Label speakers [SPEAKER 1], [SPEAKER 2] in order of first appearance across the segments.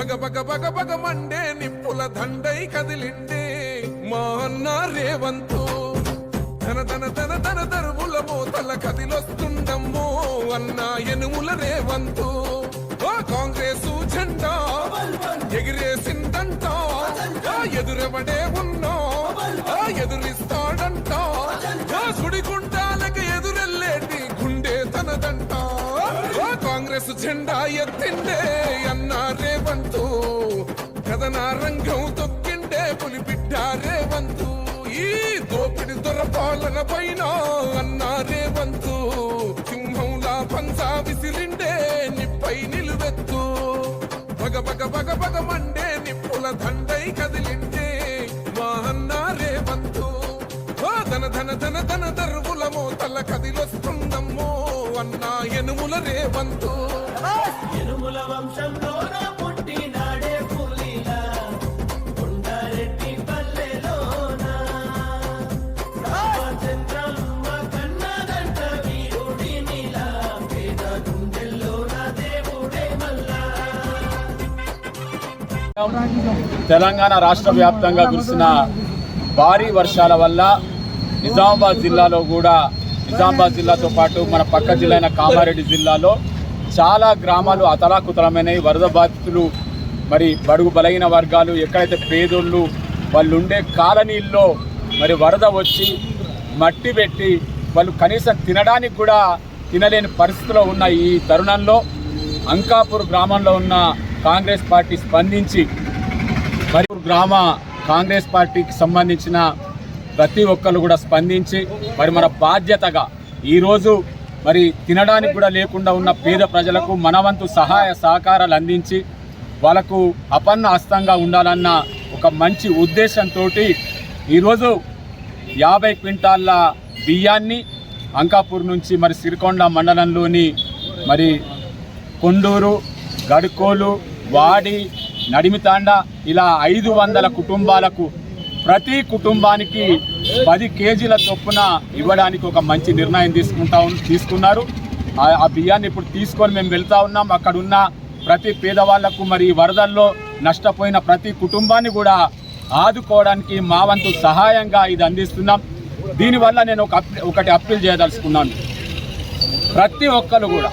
[SPEAKER 1] భగ భగ భగ భగ మండే నిప్పుల దండై కదిలిండే మా అన్న రేవంతు తన తన తన తన దరువుల మోతల కదిలొస్తుండమ్మో అన్న ఎనుముల రేవంతు కాంగ్రెస్ జెండా ఎగిరేసిందంట ఎదురెవడే ఉన్నా ఎదురిస్తాడంట సుడిగుండాలకు ఎదురెల్లేటి గుండె తనదంట కాంగ్రెస్ జెండా ఎత్తిండే అన్న రేవంతు కథనా రంగం తొక్కిండే పులిబిడ్డ రేవంతు ఈ దోపిడి దొరపాలన పైన అన్న రేవంతు సింహంలా పంజా విసిరిండే నిప్పై నిలువెత్తు భగ భగ భగ భగ మండే నిప్పుల దండై కదిలిండే మా అన్న రేవంతు ధన ధన ధన ధన దరువుల మోతల కదిలొస్తుందమ్మో అన్న ఎనుముల రేవంతు
[SPEAKER 2] ఎనుముల వంశంలో పుట్టినాడే పులిలా కొండారెడ్డి పల్లెలోన చంద్రమ్మ కన్నదంట వీరుడి నీలా పేద గుండెల్లోన దేవుడే మల్లా.
[SPEAKER 3] తెలంగాణ రాష్ట్ర వ్యాప్తంగా కురిసిన భారీ వర్షాల వల్ల నిజామాబాద్ జిల్లాతో పాటు మన పక్క జిల్లా అయిన కామారెడ్డి జిల్లాలో చాలా గ్రామాలు అతలాకుతలమైనవి. వరద బాధితులు మరి బడుగు బలహీన వర్గాలు ఎక్కడైతే పేదోళ్ళు వాళ్ళు ఉండే కాలనీల్లో మరి వరద వచ్చి మట్టి పెట్టి వాళ్ళు కనీసం తినడానికి కూడా తినలేని పరిస్థితిలో ఉన్న ఈ తరుణంలో అంకాపూర్ గ్రామంలో ఉన్న కాంగ్రెస్ పార్టీ స్పందించి మరి గ్రామ కాంగ్రెస్ పార్టీకి సంబంధించిన ప్రతి ఒక్కరు కూడా స్పందించి మరి మన బాధ్యతగా ఈరోజు మరి తినడానికి కూడా లేకుండా ఉన్న పేద ప్రజలకు మనవంతు సహాయ సహకారాలు అందించి వాళ్ళకు అపన్న హస్తంగా ఉండాలన్న ఒక మంచి ఉద్దేశంతో ఈరోజు 50 క్వింటాళ్ళ బియ్యాన్ని అంకాపూర్ నుంచి మరి సిరికొండ మండలంలోని మరి కొండూరు, గడుకోలు, వాడి, నడిమితాండ ఇలా 500 కుటుంబాలకు ప్రతి కుటుంబానికి 10 కేజీల చొప్పున ఇవ్వడానికి ఒక మంచి నిర్ణయం తీసుకున్నారు. ఆ బియ్యాన్ని ఇప్పుడు తీసుకొని మేము వెళ్తా ఉన్నాం. అక్కడ ఉన్న ప్రతి పేదవాళ్లకు మరి వరదల్లో నష్టపోయిన ప్రతి కుటుంబాన్ని కూడా ఆదుకోవడానికి మా వంతు సహాయంగా ఇది అందిస్తున్నాం. దీనివల్ల నేను ఒకటి అప్పీల్ చేయదలుచుకున్నాను. ప్రతి ఒక్కరు కూడా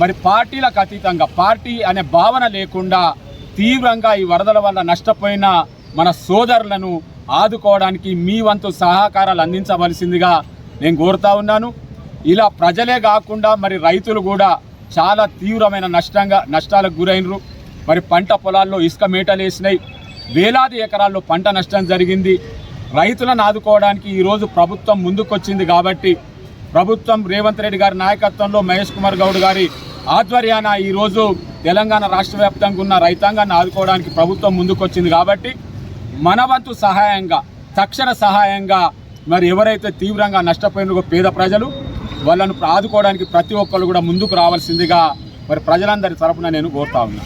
[SPEAKER 3] మరి పార్టీలకు అతీతంగా పార్టీ అనే భావన లేకుండా తీవ్రంగా ఈ వరదల వల్ల నష్టపోయిన మన సోదరులను ఆదుకోవడానికి మీ వంతు సహకారాలు అందించవలసిందిగా నేను కోరుతా ఉన్నాను. ఇలా ప్రజలే కాకుండా మరి రైతులు కూడా చాలా తీవ్రమైన నష్టాలకు గురైనరు. మరి పంట పొలాల్లో ఇసుక మేటలు వేసినాయి, వేలాది ఎకరాల్లో పంట నష్టం జరిగింది. రైతులను ఆదుకోవడానికి ఈరోజు ప్రభుత్వం ముందుకొచ్చింది కాబట్టి ప్రభుత్వం రేవంత్ రెడ్డి గారి నాయకత్వంలో మహేష్ కుమార్ గౌడ్ గారి ఆధ్వర్యాన ఈరోజు తెలంగాణ రాష్ట్ర వ్యాప్తంగా ఉన్న రైతాంగాన్ని ఆదుకోవడానికి ప్రభుత్వం ముందుకొచ్చింది కాబట్టి మన వంతు సహాయంగా తక్షణ సహాయంగా మరి ఎవరైతే తీవ్రంగా నష్టపోయిన పేద ప్రజలు వాళ్ళను ఆదుకోవడానికి ప్రతి ఒక్కరు కూడా ముందుకు రావాల్సిందిగా మరి ప్రజలందరి తరపున నేను కోరుతా ఉన్నా.